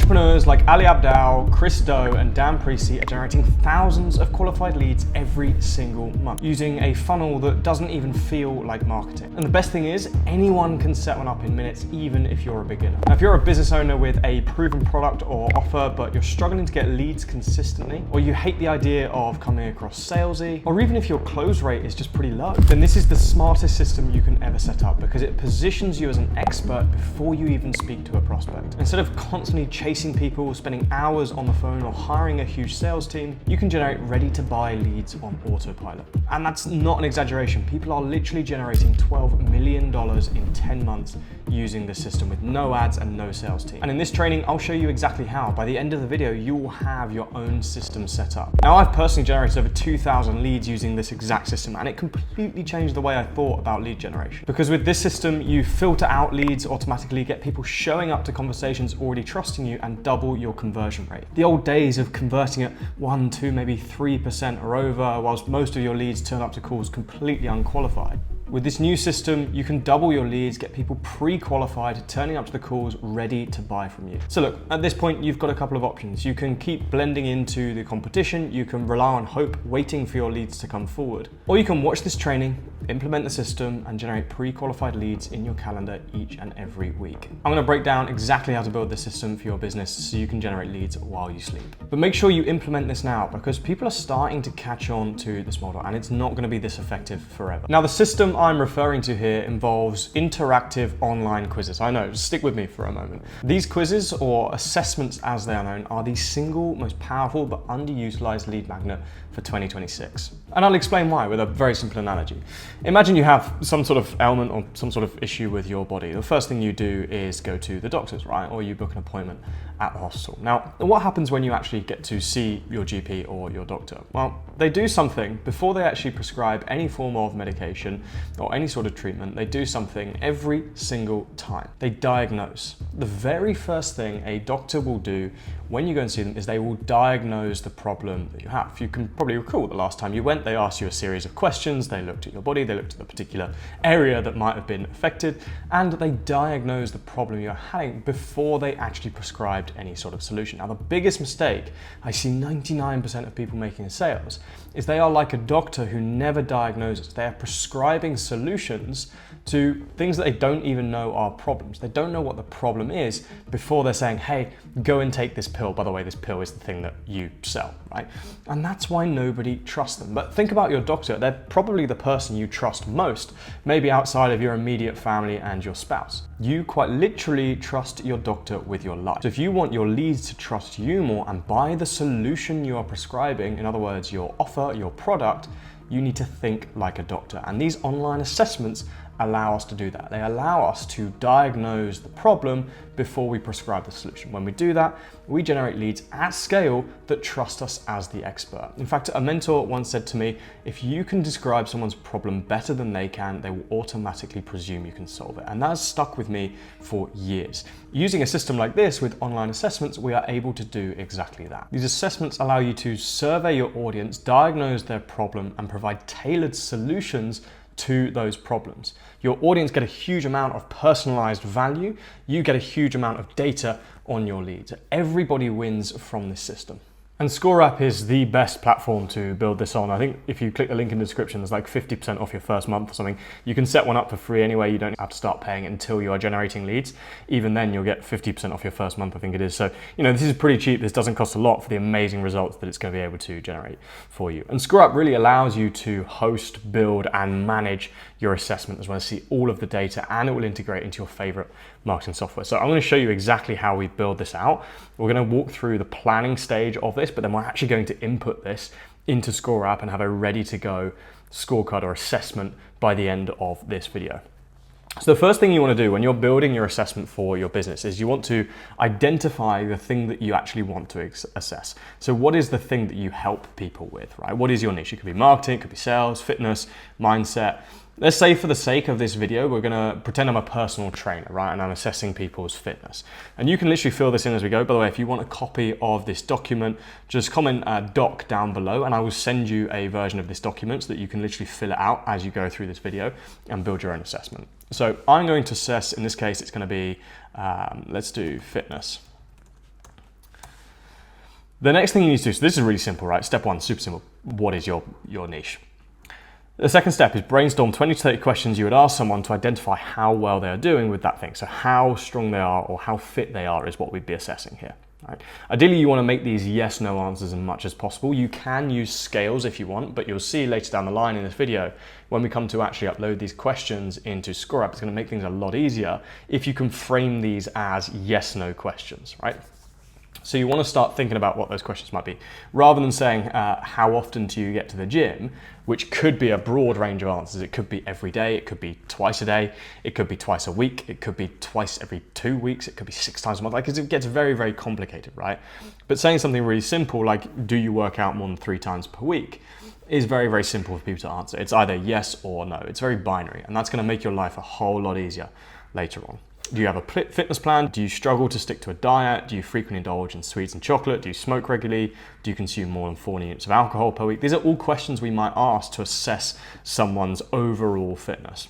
Entrepreneurs like Ali Abdaal, Chris Do, and Dan Precy are generating thousands of qualified leads every single month using a funnel that doesn't even feel like marketing. And the best thing is, anyone can set one up in minutes, even if you're a beginner. Now, if you're a business owner with a proven product or offer, but you're struggling to get leads consistently, or you hate the idea of coming across salesy, or even if your close rate is just pretty low, then this is the smartest system you can ever set up because it positions you as an expert before you even speak to a prospect. Instead of constantly chasing people, spending hours on the phone, or hiring a huge sales team, you can generate ready-to-buy leads on autopilot. And that's not an exaggeration. People are literally generating $12 million in 10 months using this system with no ads and no sales team. And in this training, I'll show you exactly how. By the end of the video, you will have your own system set up. Now, I've personally generated over 2,000 leads using this exact system, and it completely changed the way I thought about lead generation. Because with this system, you filter out leads automatically, get people showing up to conversations already trusting you, and double your conversion rate. The old days of converting at 1, 2, maybe 3% are over, whilst most of your leads turn up to calls completely unqualified. With this new system, you can double your leads, get people pre-qualified, turning up to the calls ready to buy from you. So look, at this point, you've got a couple of options. You can keep blending into the competition, you can rely on hope, waiting for your leads to come forward. Or you can watch this training, implement the system, and generate pre-qualified leads in your calendar each and every week. I'm gonna break down exactly how to build this system for your business so you can generate leads while you sleep. But make sure you implement this now because people are starting to catch on to this model and it's not gonna be this effective forever. Now, the system I'm referring to here involves interactive online quizzes. I know, just stick with me for a moment. These quizzes, or assessments as they are known, are the single most powerful but underutilized lead magnet for 2026. And I'll explain why with a very simple analogy. Imagine you have some sort of ailment or some sort of issue with your body. The first thing you do is go to the doctors, right? Or you book an appointment at the hospital. Now, what happens when you actually get to see your GP or your doctor? Well, they do something before they actually prescribe any form of medication or any sort of treatment. They do something every single time. They diagnose. The very first thing a doctor will do when you go and see them is they will diagnose the problem that you have. You can probably recall the last time you went, they asked you a series of questions, they looked at your body, they looked at the particular area that might have been affected, and they diagnosed the problem you're having before they actually prescribed any sort of solution. Now, the biggest mistake I see 99% of people making in sales is they are like a doctor who never diagnoses. They are prescribing solutions to things that they don't even know are problems. They don't know what the problem is before they're saying, hey, go and take this pill. By the way, this pill is the thing that you sell, right? And that's why nobody trusts them. But think about your doctor. They're probably the person you trust most, maybe outside of your immediate family and your spouse. You quite literally trust your doctor with your life. So if you want your leads to trust you more and buy the solution you are prescribing, in other words, your offer, your product, you need to think like a doctor. And these online assessments allow us to do that. They allow us to diagnose the problem before we prescribe the solution. When we do that, we generate leads at scale that trust us as the expert. In fact, a mentor once said to me, if you can describe someone's problem better than they can, they will automatically presume you can solve it. And that has stuck with me for years. Using a system like this with online assessments, we are able to do exactly that. These assessments allow you to survey your audience, diagnose their problem, and provide tailored solutions to those problems. Your audience get a huge amount of personalized value. You get a huge amount of data on your leads. Everybody wins from this system. And ScoreApp is the best platform to build this on. I think if you click the link in the description, there's like 50% off your first month or something. You can set one up for free anyway. You don't have to start paying until you are generating leads. Even then, you'll get 50% off your first month, I think it is. So, this is pretty cheap. This doesn't cost a lot for the amazing results that it's going to be able to generate for you. And ScoreApp really allows you to host, build, and manage your assessment as well as see all of the data, and it will integrate into your favorite marketing software. So I'm going to show you exactly how we build this out. We're going to walk through the planning stage of this, but then we're actually going to input this into ScoreApp and have a ready to go scorecard or assessment by the end of this video. So the first thing you want to do when you're building your assessment for your business is you want to identify the thing that you actually want to assess. So what is the thing that you help people with, right? What is your niche? It could be marketing, it could be sales, fitness, mindset. Let's say for the sake of this video, we're gonna pretend I'm a personal trainer, right? And I'm assessing people's fitness. And you can literally fill this in as we go. By the way, if you want a copy of this document, just comment doc down below and I will send you a version of this document so that you can literally fill it out as you go through this video and build your own assessment. So I'm going to assess, in this case, it's gonna be, let's do fitness. The next thing you need to do, so this is really simple, right? Step one, super simple. What is your niche? The second step is brainstorm 20 to 30 questions you would ask someone to identify how well they are doing with that thing. So how strong they are or how fit they are is what we'd be assessing here. Right? Ideally, you want to make these yes/no answers as much as possible. You can use scales if you want, but you'll see later down the line in this video, when we come to actually upload these questions into ScoreApp, it's going to make things a lot easier if you can frame these as yes/no questions, right? So you want to start thinking about what those questions might be. Rather than saying, how often do you get to the gym, which could be a broad range of answers. It could be every day, it could be twice a day, it could be twice a week, it could be twice every 2 weeks, it could be 6 times a month. Like, it gets very, very complicated, right? But saying something really simple, like, do you work out more than 3 times per week, is very, very simple for people to answer. It's either yes or no. It's very binary, and that's going to make your life a whole lot easier later on. Do you have a fitness plan? Do you struggle to stick to a diet? Do you frequently indulge in sweets and chocolate? Do you smoke regularly? Do you consume more than 4 units of alcohol per week? These are all questions we might ask to assess someone's overall fitness.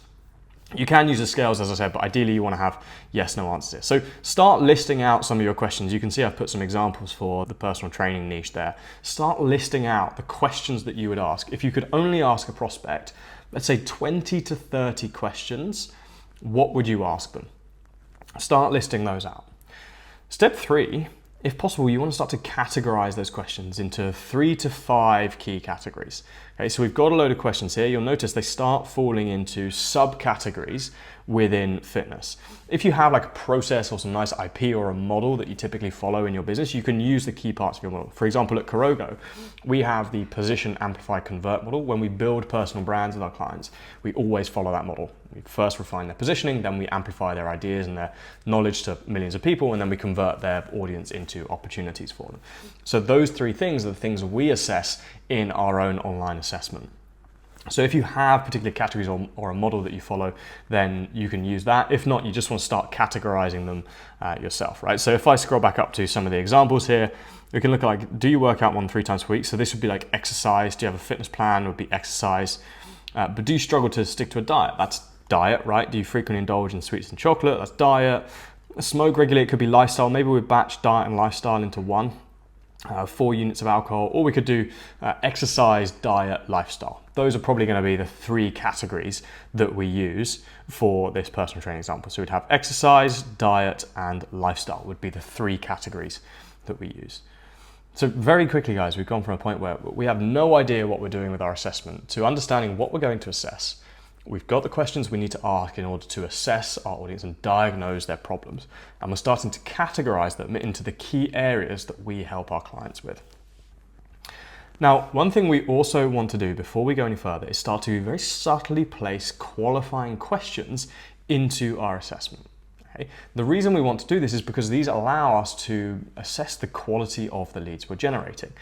You can use the scales, as I said, but ideally you want to have yes/no answers. So start listing out some of your questions. You can see I've put some examples for the personal training niche there. Start listing out the questions that you would ask. If you could only ask a prospect, let's say 20 to 30 questions, what would you ask them? Start listing those out. Step 3, if possible, you want to start to categorize those questions into 3 to 5 key categories. Okay, so we've got a load of questions here. You'll notice they start falling into subcategories within fitness. If you have like a process or some nice IP or a model that you typically follow in your business, you can use the key parts of your model. For example, at Kurogo, we have the position, amplify, convert model. When we build personal brands with our clients, we always follow that model. We first refine their positioning, then we amplify their ideas and their knowledge to millions of people, and then we convert their audience into opportunities for them. So those 3 things are the things we assess in our own online assessment. So if you have particular categories or a model that you follow, then you can use that. If not, you just want to start categorizing them yourself, right? So if I scroll back up to some of the examples here, we can look at like, do you work out more than 3 times per week? So this would be like exercise. Do you have a fitness plan? It would be exercise. But do you struggle to stick to a diet? That's diet, right? Do you frequently indulge in sweets and chocolate? That's diet. Smoke regularly, it could be lifestyle. Maybe we batch diet and lifestyle into one. 4 units of alcohol, or we could do exercise, diet, lifestyle. Those are probably going to be the 3 categories that we use for this personal training example. So we'd have exercise, diet, and lifestyle would be the 3 categories that we use. So very quickly, guys, we've gone from a point where we have no idea what we're doing with our assessment to understanding what we're going to assess. We've got the questions we need to ask in order to assess our audience and diagnose their problems. And we're starting to categorize them into the key areas that we help our clients with. Now, one thing we also want to do before we go any further is start to very subtly place qualifying questions into our assessment. Okay? The reason we want to do this is because these allow us to assess the quality of the leads we're generating.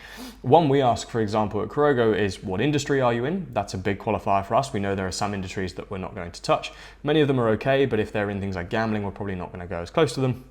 One we ask, for example, at Kurogo is, what industry are you in? That's a big qualifier for us. We know there are some industries that we're not going to touch. Many of them are okay, but if they're in things like gambling, we're probably not going to go as close to them.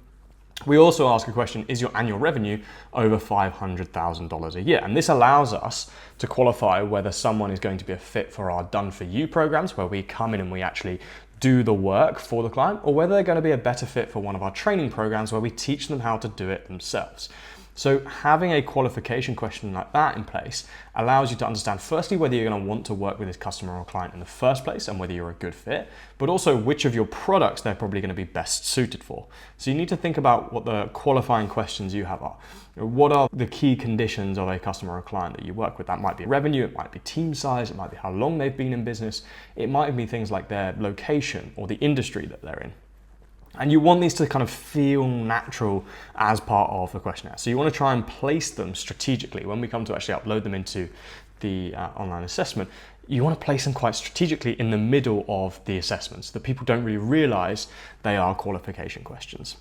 We also ask a question, is your annual revenue over $500,000 a year? And this allows us to qualify whether someone is going to be a fit for our Done For You programs, where we come in and we actually do the work for the client, or whether they're going to be a better fit for one of our training programs where we teach them how to do it themselves. So having a qualification question like that in place allows you to understand, firstly, whether you're going to want to work with this customer or client in the first place and whether you're a good fit, but also which of your products they're probably going to be best suited for. So you need to think about what the qualifying questions you have are. What are the key conditions of a customer or client that you work with? That might be revenue, it might be team size, it might be how long they've been in business, it might be things like their location or the industry that they're in. And you want these to kind of feel natural as part of the questionnaire. So you want to try and place them strategically. When we come to actually upload them into the online assessment, you want to place them quite strategically in the middle of the assessment so that people don't really realize they are qualification questions.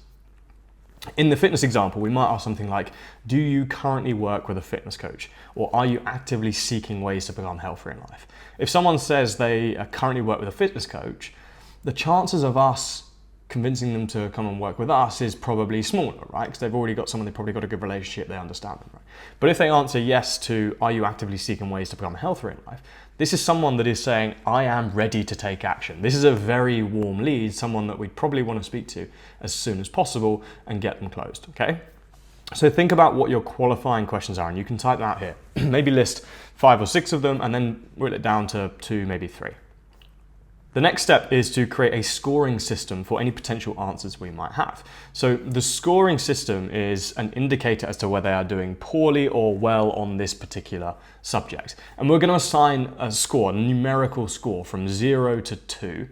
In the fitness example, we might ask something like, do you currently work with a fitness coach? Or are you actively seeking ways to become healthier in life? If someone says they currently work with a fitness coach, the chances of us convincing them to come and work with us is probably smaller, right? Because they've already got someone, they've probably got a good relationship, they understand them, right? But if they answer yes to, are you actively seeking ways to become healthier in life? This is someone that is saying, I am ready to take action. This is a very warm lead, someone that we'd probably want to speak to as soon as possible and get them closed, okay? So think about what your qualifying questions are, and you can type them out here. Maybe list 5 or 6 of them, and then whittle it down to 2, maybe 3. The next step is to create a scoring system for any potential answers we might have. So the scoring system is an indicator as to whether they are doing poorly or well on this particular subject. And we're going to assign a score, a numerical score from 0 to 2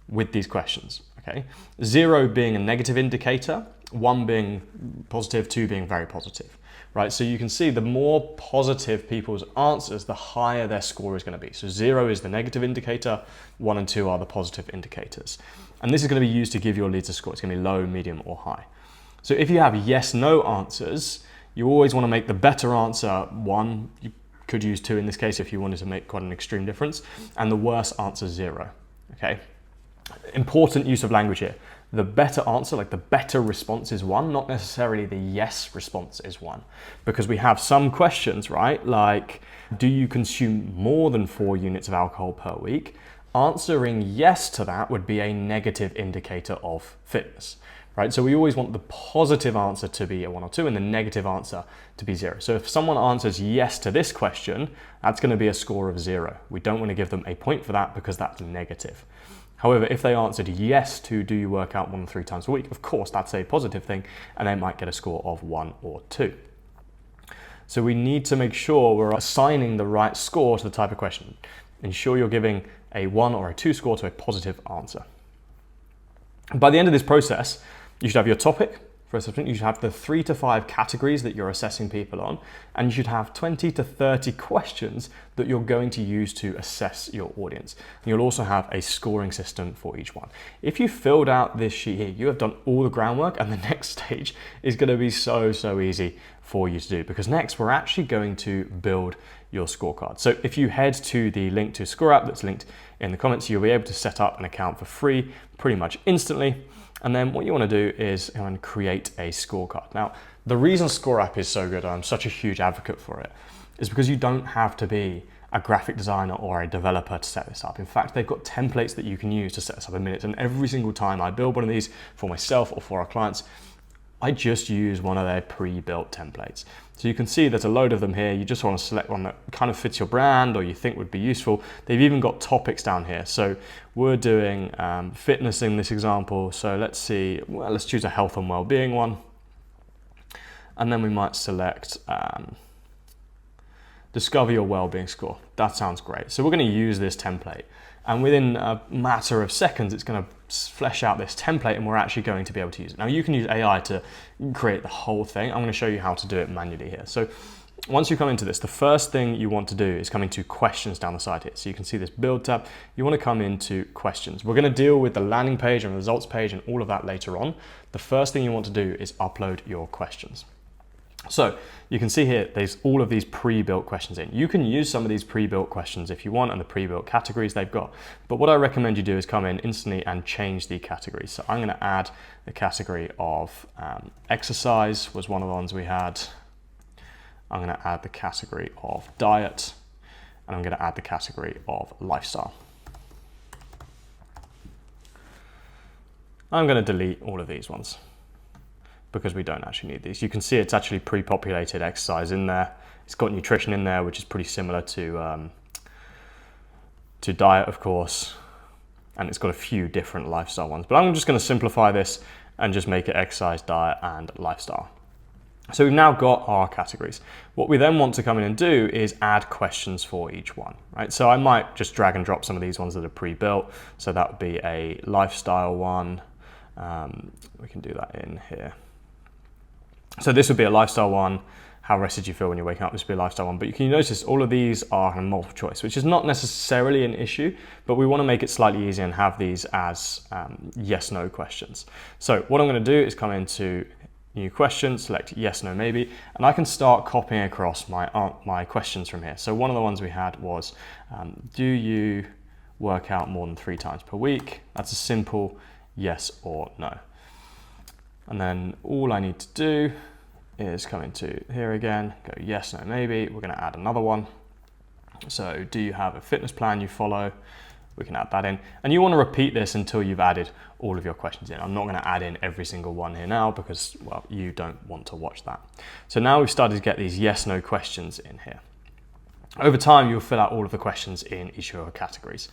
with these questions. Okay? 0 being a negative indicator, 1 being positive, 2 being very positive. Right, so you can see the more positive people's answers, the higher their score is going to be. So 0 is the negative indicator, 1 and 2 are the positive indicators. And this is going to be used to give your leads a score. It's going to be low, medium, or high. So if you have yes, no answers, you always want to make the better answer 1. You could use 2 in this case if you wanted to make quite an extreme difference, and the worst answer 0. Okay. Important use of language here. The better answer, like the better response is 1, not necessarily the yes response is 1. Because we have some questions, right? Like, do you consume more than 4 units of alcohol per week? Answering yes to that would be a negative indicator of fitness, right? So we always want the positive answer to be a 1 or 2 and the negative answer to be 0. So if someone answers yes to this question, that's going to be a score of 0. We don't want to give them a point for that because that's negative. However, if they answered yes to do you work out 1 or 3 times a week, of course, that's a positive thing, and they might get a score of 1 or 2. So we need to make sure we're assigning the right score to the type of question. Ensure you're giving a 1 or a 2 score to a positive answer. By the end of this process, you should have your topic for assessment, you should have the 3 to 5 categories that you're assessing people on, and you should have 20 to 30 questions that you're going to use to assess your audience. And you'll also have a scoring system for each one. If you filled out this sheet here, you have done all the groundwork, and the next stage is going to be so easy for you to do, because next we're actually going to build your scorecard. So if you head to the link to ScoreApp that's linked in the comments, you'll be able to set up an account for free pretty much instantly. And then what you want to do is create a scorecard. Now, the reason ScoreApp is so good, and I'm such a huge advocate for it, is because you don't have to be a graphic designer or a developer to set this up. In fact, they've got templates that you can use to set this up in minutes. And every single time I build one of these for myself or for our clients, I just use one of their pre-built templates. So you can see there's a load of them here. You just want to select one that kind of fits your brand or you think would be useful. They've even got topics down here. So we're doing fitness in this example. So let's see, well, let's choose a health and well-being one. And then we might select discover your well-being score. That sounds great. So we're going to use this template. And within a matter of seconds, it's going to flesh out this template and we're actually going to be able to use it. Now you can use AI to create the whole thing. I'm going to show you how to do it manually here. So once you come into this, the first thing you want to do is come into questions down the side here. So you can see this build tab. You want to come into questions. We're going to deal with the landing page and results page and all of that later on. The first thing you want to do is upload your questions. So you can see here, there's all of these pre-built questions in. You can use some of these pre-built questions if you want and the pre-built categories they've got. But what I recommend you do is come in instantly and change the categories. So I'm going to add the category of exercise was one of the ones we had. I'm going to add the category of diet, and I'm going to add the category of lifestyle. I'm going to delete all of these ones, because we don't actually need these. You can see it's actually pre-populated exercise in there. It's got nutrition in there, which is pretty similar to diet, of course. And it's got a few different lifestyle ones. But I'm just gonna simplify this and just make it exercise, diet, and lifestyle. So we've now got our categories. What we then want to come in and do is add questions for each one, right? So I might just drag and drop some of these ones that are pre-built. So that would be a lifestyle one. We can do that in here. So this would be a lifestyle one. How rested do you feel when you're waking up? This would be a lifestyle one. But you can notice all of these are multiple choice, which is not necessarily an issue, but we want to make it slightly easier and have these as yes, no questions. So what I'm going to do is come into new question, select yes, no, maybe, and I can start copying across my questions from here. So one of the ones we had was, do you work out more than 3 times per week? That's a simple yes or no. And then all I need to do is come into here again, go yes, no, maybe. We're going to add another one. So do you have a fitness plan you follow? we can add that in. And you want to repeat this until you've added all of your questions in. I'm not going to add in every single one here now because, well, you don't want to watch that. So now we've started to get these yes/no questions in here. Over time, you'll fill out all of the questions in each of your categories.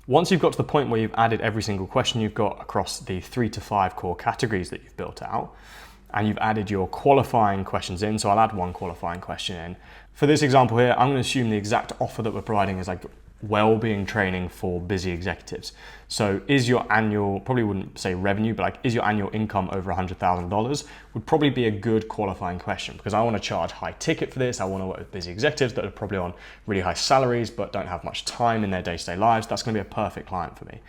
Once you've got to the point where you've added every single question you've got across the 3 to 5 core categories that you've built out, and you've added your qualifying questions in, so I'll add one qualifying question in. For this example here, I'm going to assume the exact offer that we're providing is like well-being training for busy executives. So is your annual, probably wouldn't say revenue, but like, is your annual income over $100,000 would probably be a good qualifying question, because I want to charge high ticket for this. I want to work with busy executives that are probably on really high salaries, but don't have much time in their day-to-day lives. That's going to be a perfect client for me.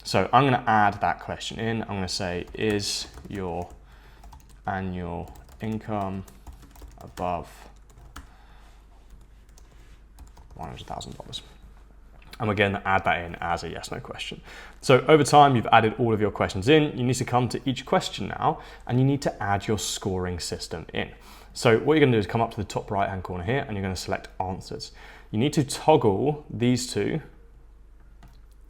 So I'm going to add that question in. I'm going to say, is your annual income above $100,000? And we're going to add that in as a yes/no question. So over time, you've added all of your questions in. You need to come to each question now, and you need to add your scoring system in. So what you're going to do is come up to the top right-hand corner here, and you're going to select answers. You need to toggle these two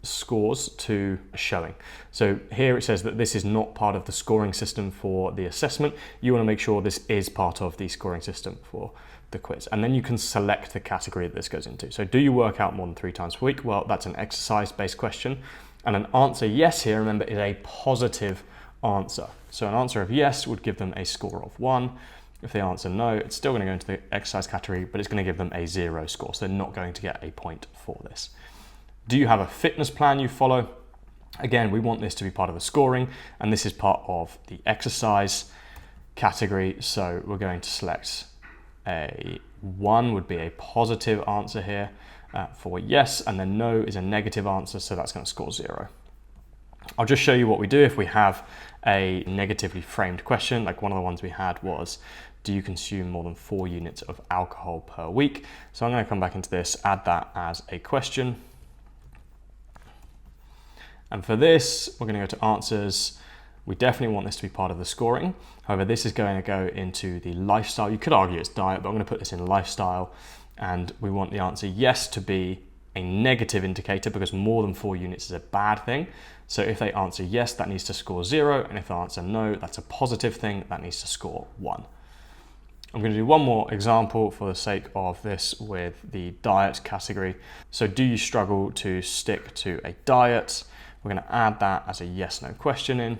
scores to showing. So here it says that this is not part of the scoring system for the assessment. You want to make sure this is part of the scoring system for the quiz. And then you can select the category that this goes into. So do you work out more than 3 times per week? Well, that's an exercise-based question. And an answer yes here, remember, is a positive answer. So an answer of yes would give them a score of 1. If they answer no, it's still going to go into the exercise category, but it's going to give them a 0 score. So they're not going to get a point for this. Do you have a fitness plan you follow? Again, we want this to be part of the scoring, and this is part of the exercise category. So we're going to select a 1 would be a positive answer here for yes, and then no is a negative answer, so that's going to score 0. I'll just show you what we do if we have a negatively framed question. Like one of the ones we had was, do you consume more than 4 units of alcohol per week? So I'm going to come back into this, add that as a question. And for this, we're going to go to answers. We definitely want this to be part of the scoring. However, this is going to go into the lifestyle. You could argue it's diet, but I'm going to put this in lifestyle. And we want the answer yes to be a negative indicator, because more than 4 units is a bad thing. So if they answer yes, that needs to score 0. And if they answer no, that's a positive thing, that needs to score 1. I'm going to do one more example for the sake of this with the diet category. So do you struggle to stick to a diet? We're going to add that as a yes/no question in.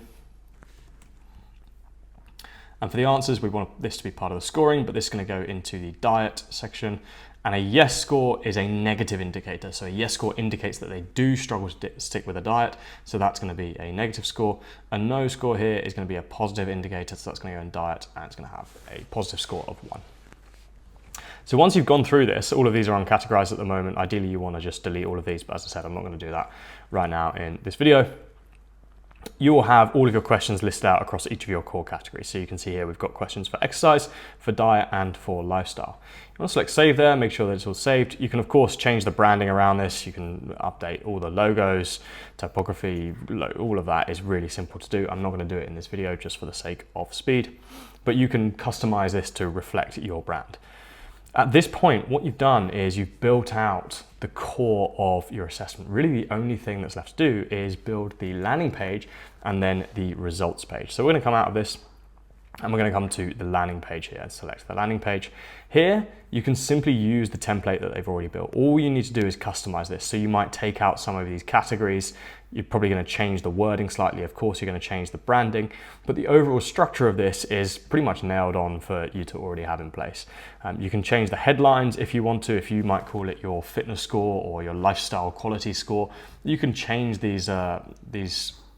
And for the answers, we want this to be part of the scoring, but this is going to go into the diet section. And a yes score is a negative indicator. So a yes score indicates that they do struggle to stick with a diet. So that's going to be a negative score. A no score here is going to be a positive indicator. So that's going to go in diet, and it's going to have a positive score of 1. So once you've gone through this, all of these are uncategorized at the moment. Ideally, you want to just delete all of these. But as I said, I'm not going to do that right now in this video. You will have all of your questions listed out across each of your core categories. So you can see here, we've got questions for exercise, for diet, and for lifestyle. You want to select save there, make sure that it's all saved. You can of course change the branding around this. You can update all the logos, typography, all of that is really simple to do. I'm not going to do it in this video just for the sake of speed, but you can customize this to reflect your brand. At this point, what you've done is you've built out the core of your assessment. Really, the only thing that's left to do is build the landing page and then the results page. So we're going to come out of this and we're going to come to the landing page here and select the landing page. Here, you can simply use the template that they've already built. All you need to do is customize this. So you might take out some of these categories. You're probably going to change the wording slightly. Of course, you're going to change the branding, but the overall structure of this is pretty much nailed on for you to already have in place. You can change the headlines if you want to. If you might call it your fitness score or your lifestyle quality score, you can change these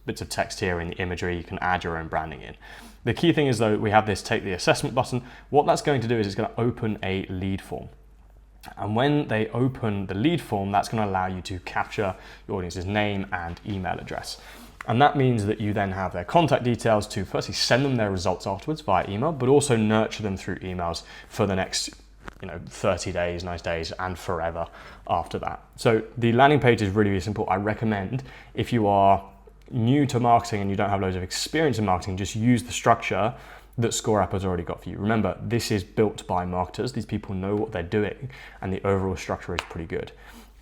bits of text here in the imagery. You can add your own branding in. The key thing is though, we have this take the assessment button. What that's going to do is it's going to open a lead form. And when they open the lead form, that's going to allow you to capture your audience's name and email address. And that means that you then have their contact details to firstly send them their results afterwards via email, but also nurture them through emails for the next 30 days, 90 days, and forever after that. So the landing page is really, really simple. I recommend if you are new to marketing and you don't have loads of experience in marketing, just use the structure that ScoreApp has already got for you. Remember, this is built by marketers. These people know what they're doing and the overall structure is pretty good.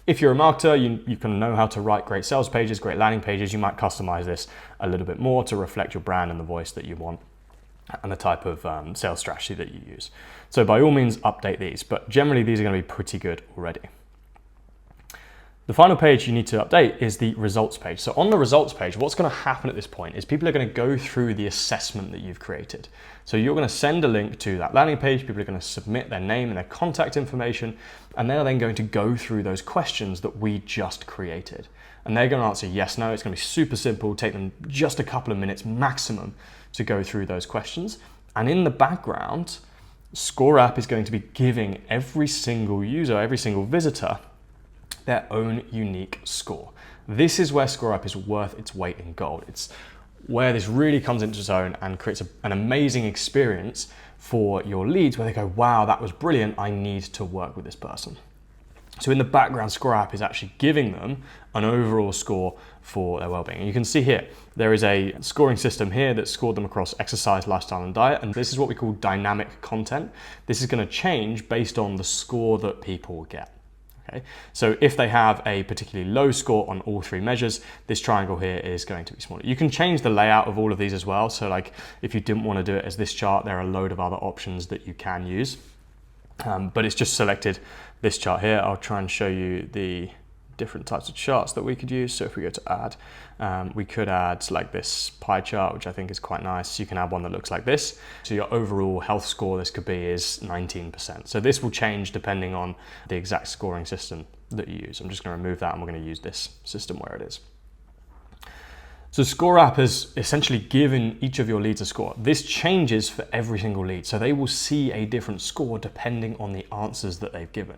If you're a marketer, you can know how to write great sales pages, great landing pages. You might customize this a little bit more to reflect your brand and the voice that you want and the type of sales strategy that you use. So by all means, update these, but generally these are going to be pretty good already. The final page you need to update is the results page. So on the results page, what's going to happen at this point is people are going to go through the assessment that you've created. So you're going to send a link to that landing page, people are going to submit their name and their contact information, and they're then going to go through those questions that we just created. And they're going to answer yes, no. It's going to be super simple, take them just a couple of minutes maximum to go through those questions. And in the background, ScoreApp is going to be giving every single user, every single visitor, their own unique score. This is where ScoreApp is worth its weight in gold. It's where this really comes into its own and creates an amazing experience for your leads where they go, wow, that was brilliant, I need to work with this person. So in the background, ScoreApp is actually giving them an overall score for their well-being. And you can see here, there is a scoring system here that scored them across exercise, lifestyle, and diet. And this is what we call dynamic content. This is going to change based on the score that people get. Okay. So if they have a particularly low score on all three measures, this triangle here is going to be smaller. You can change the layout of all of these as well. So like if you didn't want to do it as this chart, there are a load of other options that you can use. But it's just selected this chart here. I'll try and show you the different types of charts that we could use. So if we go to add, we could add like this pie chart, which I think is quite nice. You can add one that looks like this. So your overall health score, this could be is 19%. So this will change depending on the exact scoring system that you use. I'm just going to remove that and we're going to use this system where it is. So ScoreApp has essentially given each of your leads a score. This changes for every single lead. So they will see a different score depending on the answers that they've given.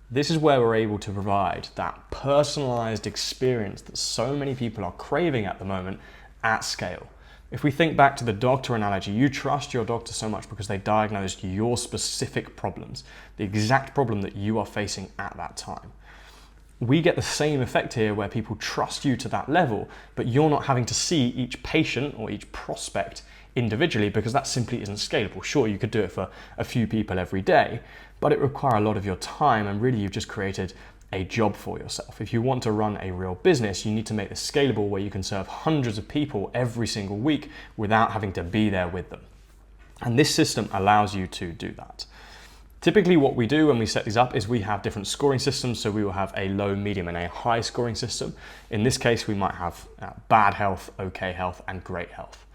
This is where we're able to provide that personalized experience that so many people are craving at the moment at scale. If we think back to the doctor analogy, you trust your doctor so much because they diagnosed your specific problems, the exact problem that you are facing at that time. We get the same effect here where people trust you to that level, but you're not having to see each patient or each prospect individually because that simply isn't scalable. Sure, you could do it for a few people every day, but it requires a lot of your time and really you've just created a job for yourself. If you want to run a real business, you need to make this scalable where you can serve hundreds of people every single week without having to be there with them. And this system allows you to do that. Typically what we do when we set these up is we have different scoring systems. So we will have a low, medium, and a high scoring system. In this case, we might have bad health, okay health, and great health.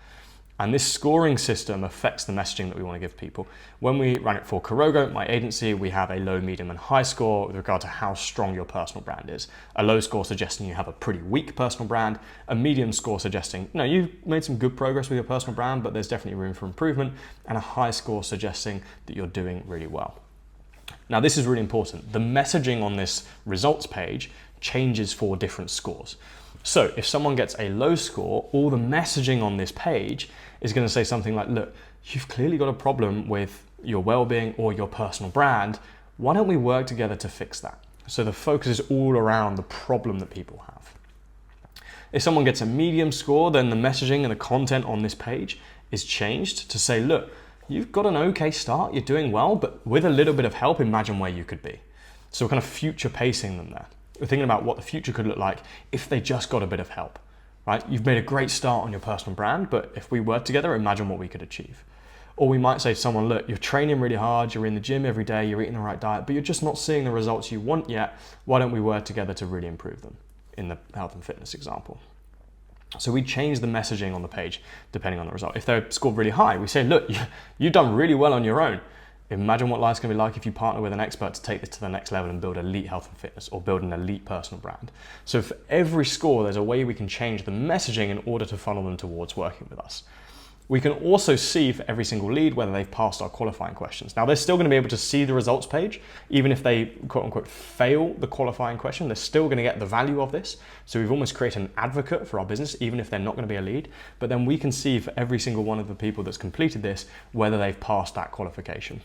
And this scoring system affects the messaging that we want to give people. When we run it for Kurogo, my agency, we have a low, medium, and high score with regard to how strong your personal brand is. A low score suggesting you have a pretty weak personal brand, a medium score suggesting, no, you've made some good progress with your personal brand, but there's definitely room for improvement, and a high score suggesting that you're doing really well. Now, this is really important. The messaging on this results page changes for different scores. So if someone gets a low score, all the messaging on this page is going to say something like, look, you've clearly got a problem with your well-being or your personal brand. Why don't we work together to fix that? So the focus is all around the problem that people have. If someone gets a medium score, then the messaging and the content on this page is changed to say, look, you've got an okay start, you're doing well, but with a little bit of help, imagine where you could be. So we're kind of future pacing them there. We're thinking about what the future could look like if they just got a bit of help, right? You've made a great start on your personal brand, but if we work together, imagine what we could achieve. Or we might say to someone, look, you're training really hard, you're in the gym every day, you're eating the right diet, but you're just not seeing the results you want yet. Why don't we work together to really improve them in the health and fitness example? So we change the messaging on the page depending on the result. If they're scored really high, we say, look, you've done really well on your own. Imagine what life's going to be like if you partner with an expert to take this to the next level and build elite health and fitness or build an elite personal brand. So for every score, there's a way we can change the messaging in order to funnel them towards working with us. We can also see for every single lead whether they've passed our qualifying questions. Now, they're still going to be able to see the results page. Even if they, quote unquote, fail the qualifying question, they're still going to get the value of this. So we've almost created an advocate for our business, even if they're not going to be a lead. But then we can see for every single one of the people that's completed this, whether they've passed that qualification.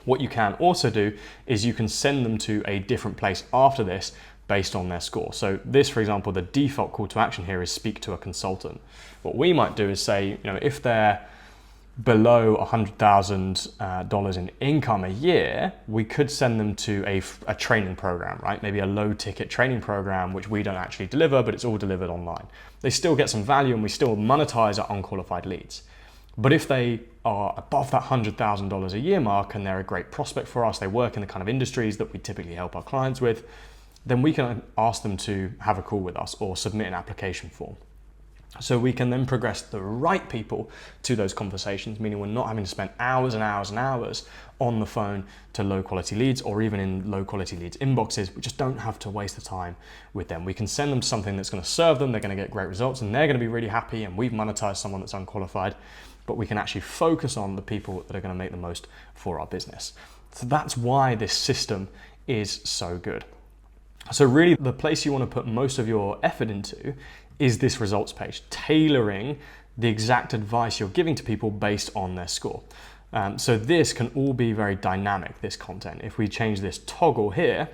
What you can also do is you can send them to a different place after this based on their score. So this, for example, the default call to action here is speak to a consultant. What we might do is say, if they're below $100,000 in income a year, we could send them to a training program, right? Maybe a low ticket training program, which we don't actually deliver, but it's all delivered online. They still get some value and we still monetize our unqualified leads. But if they are above that $100,000 a year mark and they're a great prospect for us, they work in the kind of industries that we typically help our clients with, then we can ask them to have a call with us or submit an application form. So we can then progress the right people to those conversations, meaning we're not having to spend hours and hours and hours on the phone to low quality leads or even in low quality leads inboxes. We just don't have to waste the time with them. We can send them something that's going to serve them, they're going to get great results and they're going to be really happy and we've monetized someone that's unqualified, but we can actually focus on the people that are going to make the most for our business. So that's why this system is so good. So really the place you want to put most of your effort into is this results page, tailoring the exact advice you're giving to people based on their score. So this can all be very dynamic, this content. If we change this toggle here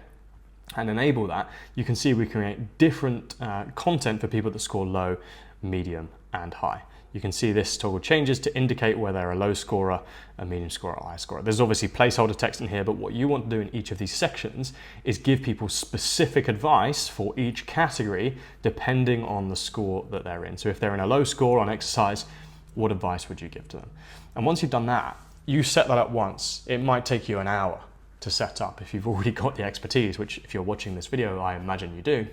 and enable that, you can see we can create different content for people that score low, medium, and high. You can see this toggle changes to indicate whether they're a low scorer, a medium scorer, or a high scorer. There's obviously placeholder text in here, but what you want to do in each of these sections is give people specific advice for each category depending on the score that they're in. So if they're in a low score on exercise, what advice would you give to them? And once you've done that, you set that up once. It might take you an hour to set up if you've already got the expertise, which if you're watching this video, I imagine you do.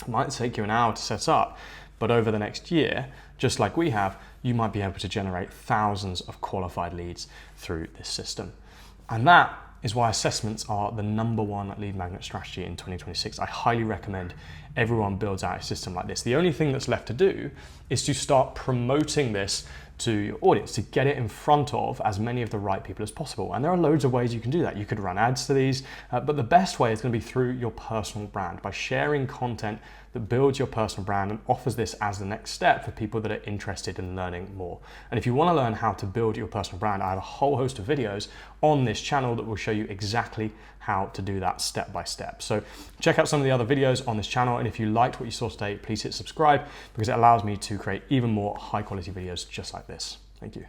It might take you an hour to set up, but over the next year, just like we have, you might be able to generate thousands of qualified leads through this system. And that is why assessments are the #1 lead magnet strategy in 2026. I highly recommend everyone builds out a system like this. The only thing that's left to do is to start promoting this to your audience, to get it in front of as many of the right people as possible. And there are loads of ways you can do that. You could run ads to these, but the best way is going to be through your personal brand, by sharing content that builds your personal brand and offers this as the next step for people that are interested in learning more. And if you want to learn how to build your personal brand, I have a whole host of videos on this channel that will show you exactly how to do that step by step. So check out some of the other videos on this channel. And if you liked what you saw today, please hit subscribe because it allows me to create even more high quality videos just like this. Thank you.